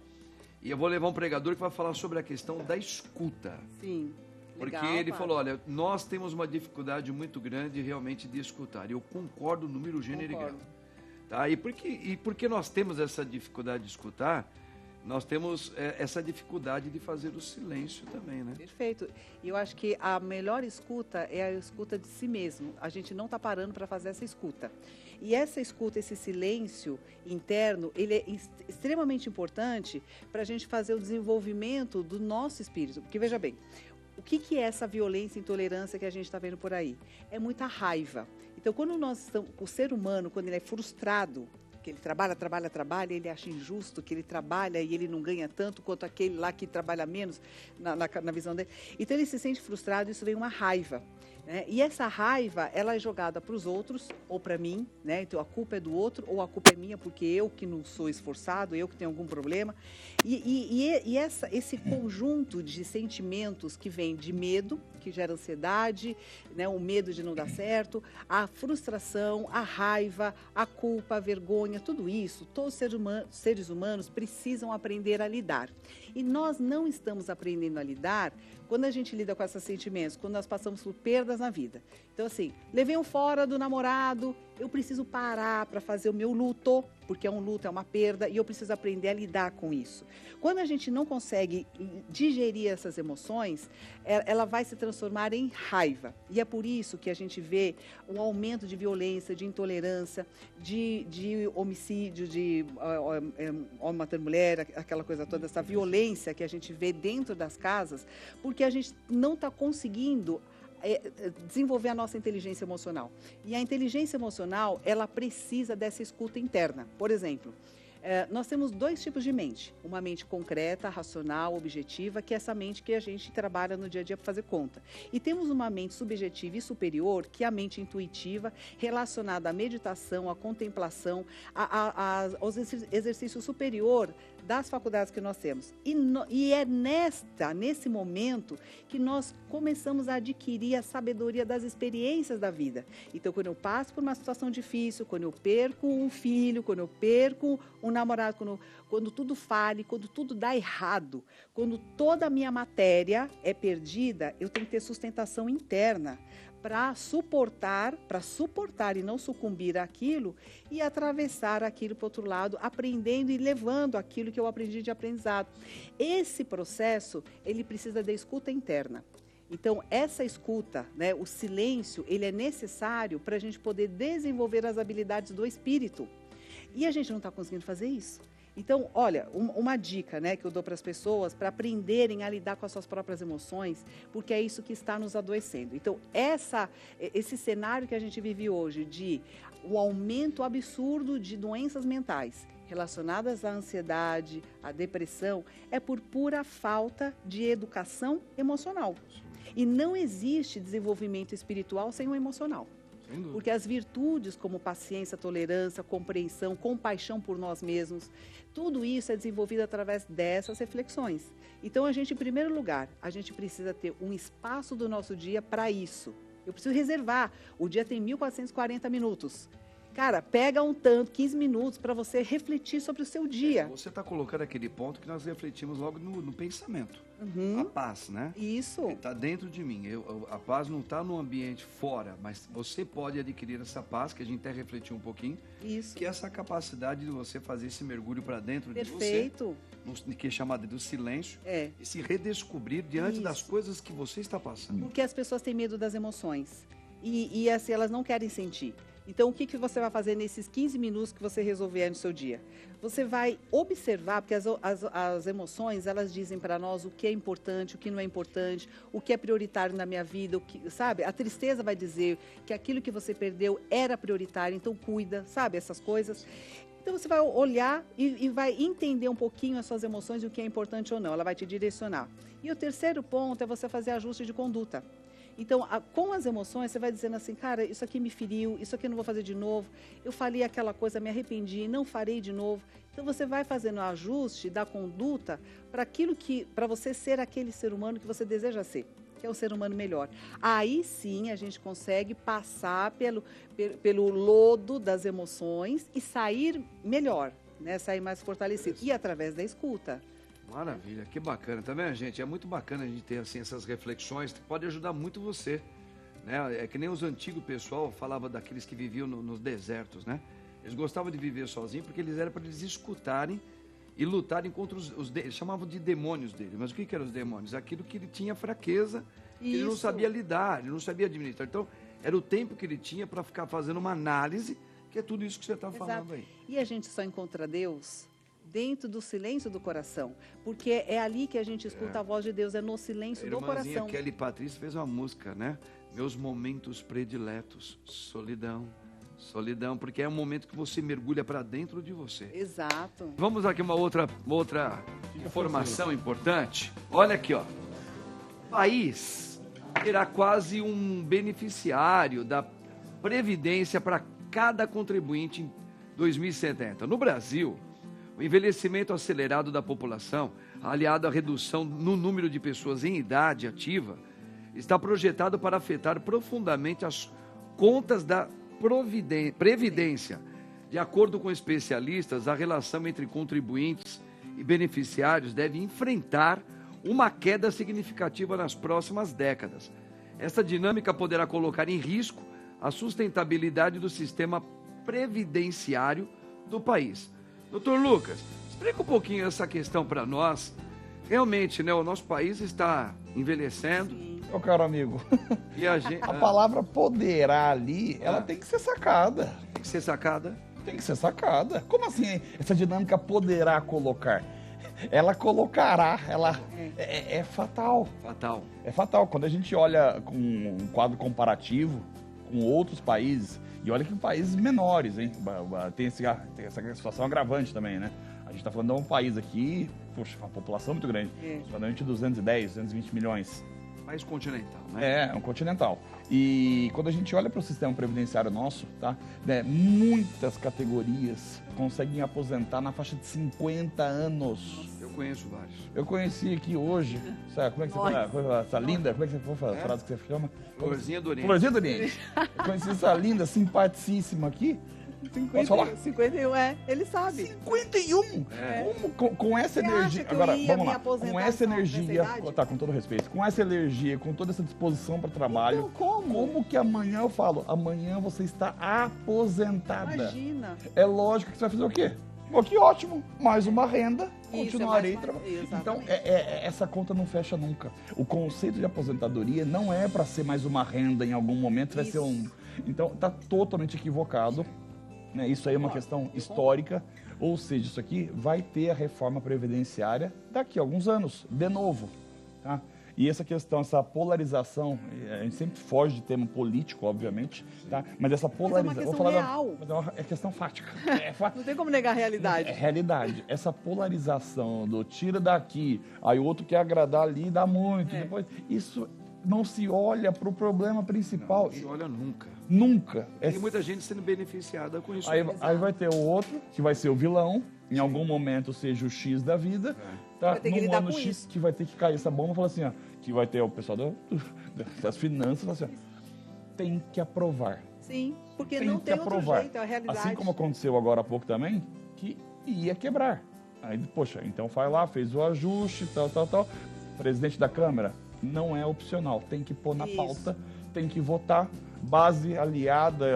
E eu vou levar um pregador que vai falar sobre a questão da escuta. Sim. Porque Legal, ele padre. falou, olha, nós temos uma dificuldade muito grande realmente de escutar. Eu concordo, número, gênero e grau. Concordo. Tá? E porque nós temos essa dificuldade de escutar, nós temos essa dificuldade de fazer o silêncio também, né? Perfeito. E eu acho que a melhor escuta é a escuta de si mesmo. A gente não está parando para fazer essa escuta. E essa escuta, esse silêncio interno, ele é extremamente importante para a gente fazer o desenvolvimento do nosso espírito. Porque, veja bem, o que é essa violência e intolerância que a gente está vendo por aí? É muita raiva. Então, quando nós estamos, o ser humano, quando ele é frustrado, que ele trabalha, ele acha injusto que ele trabalha e ele não ganha tanto quanto aquele lá que trabalha menos na visão dele. Então, ele se sente frustrado, isso vem uma raiva. Né? E essa raiva, ela é jogada para os outros ou para mim, né? Então a culpa é do outro ou a culpa é minha porque eu que não sou esforçado, eu que tenho algum problema. E esse conjunto de sentimentos que vem de medo, que gera ansiedade, né? O medo de não dar certo, a frustração, a raiva, a culpa, a vergonha, tudo isso, todos os seres humanos precisam aprender a lidar. E nós não estamos aprendendo a lidar quando a gente lida com esses sentimentos, quando nós passamos por perdas na vida. Então, assim, levei um fora do namorado, eu preciso parar para fazer o meu luto, porque é um luto, é uma perda, e eu preciso aprender a lidar com isso. Quando a gente não consegue digerir essas emoções, ela vai se transformar em raiva. E é por isso que a gente vê um aumento de violência, de intolerância, de homicídio, de homem matando mulher, aquela coisa toda, essa violência que a gente vê dentro das casas, porque a gente não está conseguindo desenvolver a nossa inteligência emocional. E a inteligência emocional, ela precisa dessa escuta interna. Por exemplo, nós temos dois tipos de mente. Uma mente concreta, racional, objetiva, que é essa mente que a gente trabalha no dia a dia para fazer conta. E temos uma mente subjetiva e superior, que é a mente intuitiva, relacionada à meditação, à contemplação, aos exercícios superior das faculdades que nós temos. E é nesse momento que nós começamos a adquirir a sabedoria das experiências da vida. Então, quando eu passo por uma situação difícil, quando eu perco um filho, quando eu perco um namorado, quando tudo falha, quando tudo dá errado, quando toda a minha matéria é perdida, eu tenho que ter sustentação interna para suportar e não sucumbir àquilo e atravessar aquilo para o outro lado, aprendendo e levando aquilo que eu aprendi de aprendizado. Esse processo, ele precisa da escuta interna. Então, essa escuta, né, o silêncio, ele é necessário para a gente poder desenvolver as habilidades do espírito. E a gente não está conseguindo fazer isso. Então, olha, uma dica, né, que eu dou para as pessoas para aprenderem a lidar com as suas próprias emoções, porque é isso que está nos adoecendo. Então, esse cenário que a gente vive hoje de o aumento absurdo de doenças mentais relacionadas à ansiedade, à depressão, é por pura falta de educação emocional. E não existe desenvolvimento espiritual sem o emocional. Porque as virtudes como paciência, tolerância, compreensão, compaixão por nós mesmos, tudo isso é desenvolvido através dessas reflexões. Então, em primeiro lugar, a gente precisa ter um espaço do nosso dia para isso. Eu preciso reservar. O dia tem 1.440 minutos. Cara, pega 15 minutos para você refletir sobre o seu dia. Você está colocando aquele ponto que nós refletimos logo no pensamento. A paz, né? Isso. Está dentro de mim. A paz não está no ambiente fora, mas você pode adquirir essa paz, que a gente até refletiu um pouquinho. Isso. Que é essa capacidade de você fazer esse mergulho para dentro de você. Perfeito. Que é chamado do silêncio. É. E se redescobrir diante das coisas que você está passando. Porque as pessoas têm medo das emoções. E assim, elas não querem sentir. Então, o que você vai fazer nesses 15 minutos que você resolver no seu dia? Você vai observar, porque as emoções, elas dizem para nós o que é importante, o que não é importante, o que é prioritário na minha vida, sabe? A tristeza vai dizer que aquilo que você perdeu era prioritário, então cuida, sabe? Essas coisas. Então, você vai olhar e vai entender um pouquinho as suas emoções e o que é importante ou não. Ela vai te direcionar. E o terceiro ponto é você fazer ajuste de conduta. Então, com as emoções, você vai dizendo assim, cara, isso aqui me feriu, isso aqui eu não vou fazer de novo, eu falei aquela coisa, me arrependi, não farei de novo. Então, você vai fazendo o ajuste da conduta para você ser aquele ser humano que você deseja ser, que é um ser humano melhor. Aí sim, a gente consegue passar pelo lodo das emoções e sair melhor, né? Sair mais fortalecido. E através da escuta. Maravilha, que bacana, tá vendo, gente? É muito bacana a gente ter assim, essas reflexões, que pode ajudar muito você, né? É que nem os antigos pessoal falava daqueles que viviam nos desertos, né? Eles gostavam de viver sozinhos porque eles eram para eles escutarem e lutarem contra eles chamavam de demônios dele. Mas o que eram os demônios? Aquilo que ele tinha fraqueza, que ele não sabia lidar, ele não sabia administrar. Então, era o tempo que ele tinha para ficar fazendo uma análise, que é tudo isso que você está falando aí. E a gente só encontra Deus dentro do silêncio do coração, porque é ali que a gente escuta a voz de Deus, é no silêncio do coração. Kelly Patrícia fez uma música, né? Meus momentos prediletos, solidão, solidão, porque é um momento que você mergulha para dentro de você. Exato. Vamos aqui uma outra informação importante. Olha aqui, ó. O país terá quase um beneficiário da Previdência para cada contribuinte em 2070. No Brasil, o envelhecimento acelerado da população, aliado à redução no número de pessoas em idade ativa, está projetado para afetar profundamente as contas da Previdência. De acordo com especialistas, a relação entre contribuintes e beneficiários deve enfrentar uma queda significativa nas próximas décadas. Esta dinâmica poderá colocar em risco a sustentabilidade do sistema previdenciário do país. Doutor Lucas, explica um pouquinho essa questão para nós. Realmente, né, o nosso país está envelhecendo. Meu caro amigo, E a gente, a palavra poderá ali, ela tem que ser sacada. tem que ser sacada. Tem que ser sacada. Como assim essa dinâmica poderá colocar? Ela colocará, ela é fatal. Fatal. É fatal. Quando a gente olha com um quadro comparativo com outros países, e olha que países menores, hein? Tem essa situação agravante também, né? A gente está falando de um país aqui, poxa, uma população muito grande, aproximadamente 210, 220 milhões. País continental, né? É um continental. E quando a gente olha para o sistema previdenciário nosso, tá? Né, muitas categorias conseguem aposentar na faixa de 50 anos. Eu conheço vários. Eu conheci aqui hoje, sabe, como é que você fala? Essa linda, como é que você foi a frase que você chama? Florzinha do Oriente. Florzinha do Oriente. Eu conheci essa linda, simpaticíssima aqui, Posso falar? 51, ele sabe. 51? Com essa Você energia. acha que eu Agora, ia vamos me lá. aposentar Com essa nessa energia. idade? Tá, com todo respeito. Com essa energia, com toda essa disposição para trabalho. Então, como? Que amanhã eu falo? Amanhã você está aposentada. Imagina. É lógico que você vai fazer o quê? Pô, que ótimo, mais uma renda, Isso, continuarei é mais uma- trabalhando. Então, exatamente. essa conta não fecha nunca. O conceito de aposentadoria não é para ser mais uma renda em algum momento, vai ser um... Então, tá totalmente equivocado. Né? Isso aí é uma questão histórica, ou seja, isso aqui vai ter a reforma previdenciária daqui a alguns anos, de novo. Tá? E essa questão, essa polarização, a gente sempre foge de tema político, obviamente, tá? Mas essa polarização... questão real. É questão fática. Não tem como negar a realidade. É realidade. Essa polarização do tira daqui, aí o outro quer agradar ali e dá muito. Depois, isso não se olha para o problema principal. Não se olha nunca. Nunca. Tem muita gente sendo beneficiada com isso. Aí vai ter o outro, que vai ser o vilão, em algum momento seja o X da vida, tá? Vai ter que Num lidar ano com X isso. que vai ter que cair essa bomba e falar assim, ó, que vai ter o pessoal das finanças, assim, ó, tem que aprovar. Sim, porque Tem não que tem outro aprovar. jeito, é a realidade. Assim como aconteceu agora há pouco também, que ia quebrar. Aí, poxa, então vai lá, fez o ajuste, tal. Presidente da Câmara, não é opcional, tem que pôr na Isso. pauta, tem que votar, base aliada,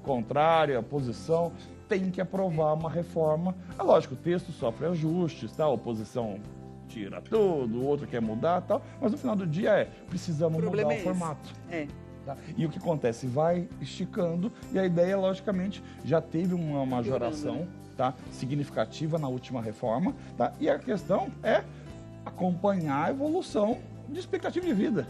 contrária, posição, tem que aprovar uma reforma. É lógico, o texto sofre ajustes, tá? A oposição tira tudo, o outro quer mudar, tal, mas no final do dia precisamos O mudar problema o é esse. formato. É. Tá? E o que acontece? Vai esticando e a ideia, logicamente, já teve uma majoração, tá? Significativa na última reforma, tá? E a questão é acompanhar a evolução de expectativa de vida.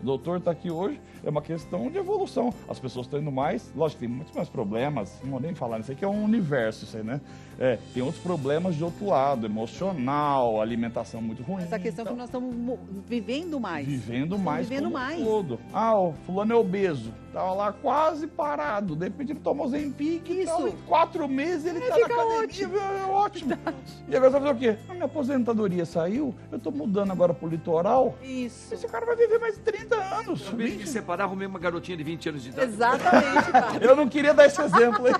O doutor está aqui hoje, é uma questão de evolução. As pessoas estão indo mais, lógico, tem muitos mais problemas, não vou nem falar, isso aqui é um universo, isso aí, né? Tem outros problemas de outro lado, emocional, alimentação muito ruim. Essa questão então, que nós estamos vivendo mais. Vivendo mais vivendo como mais. um todo. O fulano é obeso, tava lá quase parado, de repente ele tomou Zempic e tal, em 4 meses ele tá na academia, é ótimo. E agora você vai fazer o quê? A minha aposentadoria saiu, eu tô mudando agora pro litoral, Isso. esse cara vai viver mais 30 anos. Eu mesmo me separar, arrumei uma garotinha de 20 anos de idade. Exatamente, cara. Eu não queria dar esse exemplo, hein?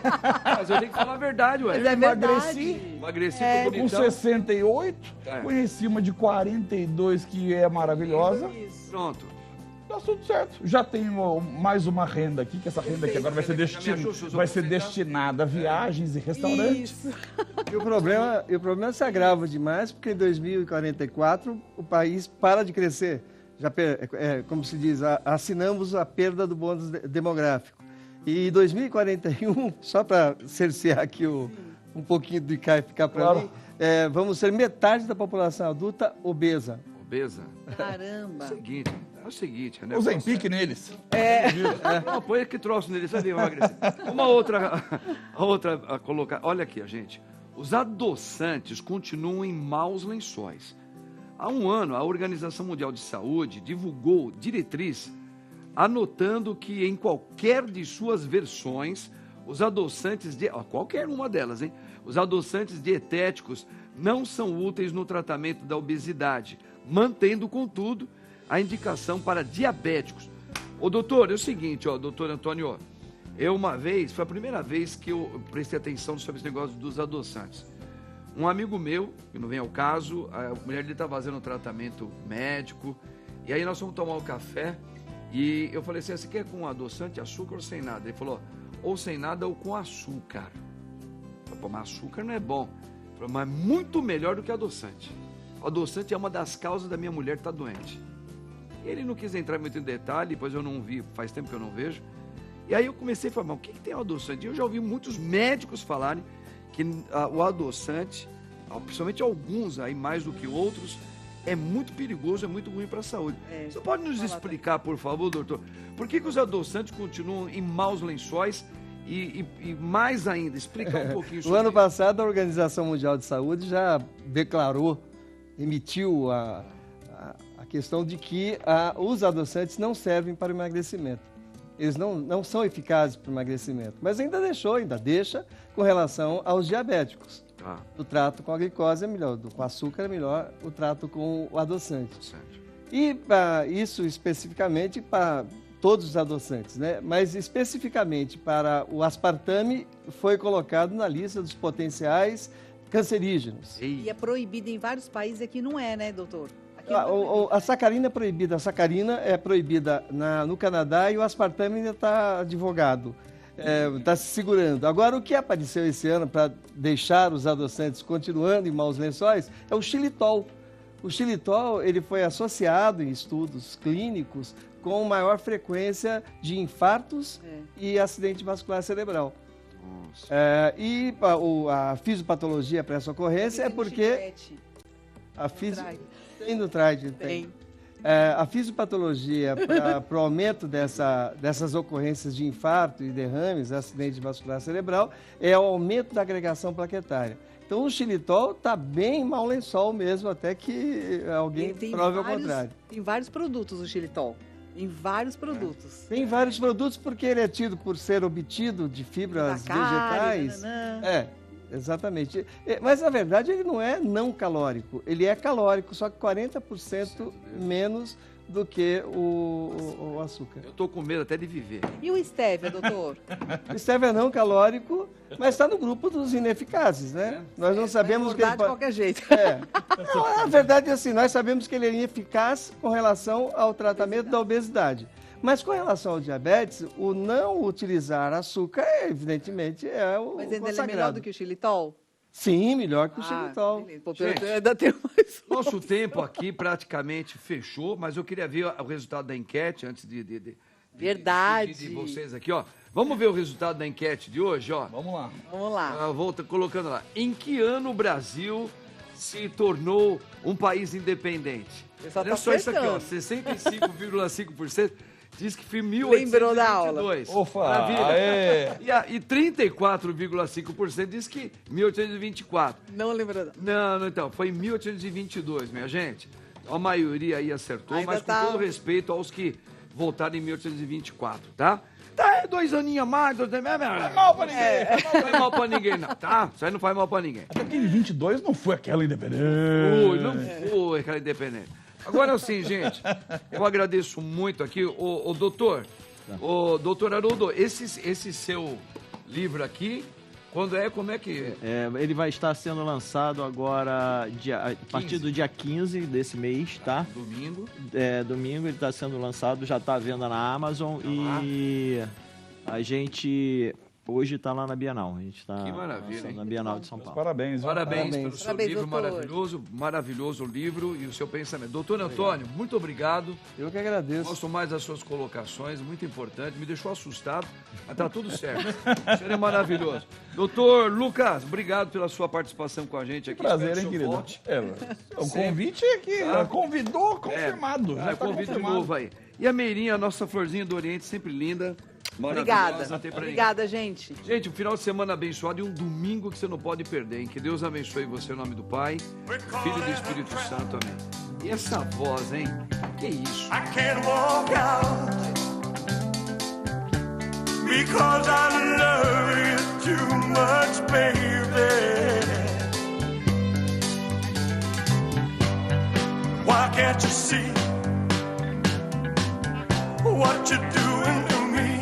Mas eu tenho que falar a verdade, ué. Mas é verdade. Emagreci, Com tô bonitão. 68, É. conheci uma de 42 que é maravilhosa. Isso. Pronto. Tá tudo certo. Já tenho mais uma renda aqui, que essa renda aqui agora vai ser, vai ser destinada a viagens e restaurantes. Isso. E o problema se agrava demais, porque em 2044 o país para de crescer. Já, como se diz, assinamos a perda do bônus demográfico. E em 2041, só para cercear aqui um pouquinho de cá e ficar para Claro. mim, vamos ser metade da população adulta obesa. Obesa. Caramba. É o seguinte, né? O Zempic neles. Não, põe que troço nele, sabe? Emagrecer. Uma outra a colocar. Olha aqui, gente. Os adoçantes continuam em maus lençóis. Há um ano, a Organização Mundial de Saúde divulgou diretriz anotando que em qualquer de suas versões, os adoçantes qualquer uma delas, hein? Os adoçantes dietéticos não são úteis no tratamento da obesidade, mantendo, contudo, a indicação para diabéticos. Ô, doutor, é o seguinte, doutor Antônio, uma vez, foi a primeira vez que eu prestei atenção sobre esse negócio dos adoçantes. Um amigo meu, que não vem ao caso, a mulher dele está fazendo um tratamento médico, e aí nós fomos tomar um café, e eu falei assim, você quer com adoçante, açúcar ou sem nada? Ele falou, ou sem nada ou com açúcar. Eu falei, pô, mas açúcar não é bom. Ele falou, mas muito melhor do que adoçante. O adoçante é uma das causas da minha mulher estar doente. Ele não quis entrar muito em detalhe, depois eu não vi, faz tempo que eu não vejo. E aí eu comecei a falar, mas o que tem o adoçante? Eu já ouvi muitos médicos falarem que o adoçante, principalmente alguns aí mais do que outros, é muito perigoso, é muito ruim para a saúde. Você pode nos explicar, por favor, doutor, por que os adoçantes continuam em maus lençóis e mais ainda, explicar um pouquinho sobre O ano isso. passado, a Organização Mundial de Saúde já declarou, emitiu a questão de que os adoçantes não servem para o emagrecimento. Eles não são eficazes para o emagrecimento, mas ainda deixa com relação aos diabéticos. O trato com a glicose é melhor, com açúcar é melhor, o trato com o adoçante. Certo. E isso especificamente para todos os adoçantes, né? Mas especificamente para o aspartame foi colocado na lista dos potenciais cancerígenos. E é proibido em vários países, aqui não é, né, doutor? Aqui A sacarina é proibida. A sacarina é proibida no Canadá e o aspartame ainda está advogado. Está se segurando. Agora, o que apareceu esse ano para deixar os adoçantes continuando em maus lençóis é o xilitol. O xilitol ele foi associado em estudos clínicos com maior frequência de infartos e acidente vascular cerebral. A fisiopatologia para essa ocorrência é porque tem no TRIDE, tem. A fisiopatologia para o aumento dessas ocorrências de infarto e derrames, acidente vascular cerebral, é o aumento da agregação plaquetária. Então, o xilitol está bem mau lençol mesmo, até que alguém prove ao contrário. Tem vários produtos o xilitol. Em vários produtos. Tem vários produtos porque ele é tido por ser obtido de fibras vegetais. Exatamente. Mas, na verdade, ele não é não calórico. Ele é calórico, só que 40% menos do que o açúcar. Eu tô com medo até de viver. E o stevia, doutor? O stevia é não calórico, mas está no grupo dos ineficazes, né? Nós não sabemos que ele de qualquer jeito. Não, a verdade é assim, nós sabemos que ele é ineficaz com relação ao tratamento da obesidade. Mas com relação ao diabetes, o não utilizar açúcar, evidentemente, é o Mas ainda ele é consagrado. melhor do que o xilitol? Sim, melhor que o xilitol. Gente, eu ainda tenho mais um. Nosso tempo aqui praticamente fechou, mas eu queria ver o resultado da enquete antes de Verdade. de vocês aqui, ó. Vamos ver o resultado da enquete de hoje, ó. Vamos lá. Vamos lá. Eu vou colocando lá. Em que ano o Brasil se tornou um país independente? Pessoal Olha tá só isso aqui, ó. acertando. 65,5% diz que foi Lembrou da aula. 1822. Ufa, Maravilha. E 34,5% diz que 1824. Não lembrou. Não, então, foi em 1822, minha gente. A maioria aí acertou, Ainda mas com tá- todo respeito aos que votaram em 1824, tá? Tá, 2 aninhos a mais, 2 aninhos a menos. Não é mal pra ninguém. Não faz mal pra ninguém, não, tá? Isso aí não faz mal pra ninguém. Até que em 22 não foi aquela independência. Ui, não foi aquela independente. Agora, assim, gente, eu agradeço muito aqui, o doutor, o doutor Haroldo, esse seu livro aqui, quando é, como é que... Ele vai estar sendo lançado agora a partir do dia 15 desse mês, tá? Domingo. Domingo ele está sendo lançado, já está à venda na Amazon e a gente hoje está lá na Bienal. A gente está Que maravilha, hein? na Bienal de São Paulo. Parabéns. viu? Parabéns pelo seu Parabéns, livro doutor. maravilhoso livro e o seu pensamento. Doutor Antônio, muito obrigado. Eu que agradeço. Gosto mais das suas colocações, muito importante. Me deixou assustado, mas tá tudo certo. O senhor é maravilhoso. Doutor Lucas, obrigado pela sua participação com a gente aqui. Prazer, Espero hein, que o senhor querido? volte. O convite é que convidou, confirmado. Já tá Convite de confirmado. novo aí. E a Meirinha, a nossa florzinha do Oriente, sempre linda. Maravilhosa, não tem pra ninguém. Obrigada, gente. Gente, um final de semana abençoado e um domingo que você não pode perder, hein? Que Deus abençoe você em nome do Pai, do Filho e do Espírito Santo, amém. E essa voz, hein? Que isso? I can't walk out because I love you too much, baby. Why can't you see